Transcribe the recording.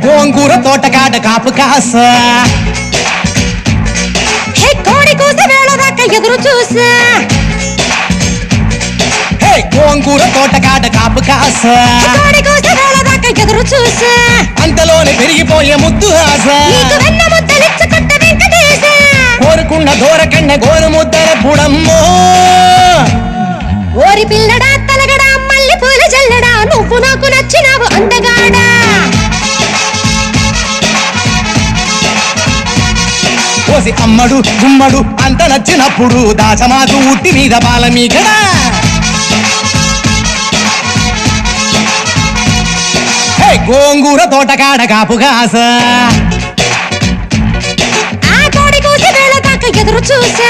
గోంగూర తోటకాడ కాపు కాస కోడి కూస వేళ దాకా ఎదురు చూసా గోంగూర తోటకాడ కాపు కాస కోడి కూస వేళ దాకా ఎదురు చూసా అంతలోనే పెరిగిపోయే ముద్దు ఆశ నీకు వెన్న ముద్దలిచ్చుకుంట వెంకటేశ కోరుకున్న దూరకన్న గోరు ముద్దల పుడమ్మో ఓరి పిల్లడా తలగడా మల్లె పూల జల్లడా నువ్వు నాకు నచ్చినావు అందగాడా కోసి అమ్మడు గుమ్మడు అంత నచ్చినప్పుడు దాచమాకు ఉట్టి మీద బాల మీకడా గోంగూర తోటకాడ కాపు కాస ఆ కోడి కూసి వేళ దాకా ఎదురు చూసా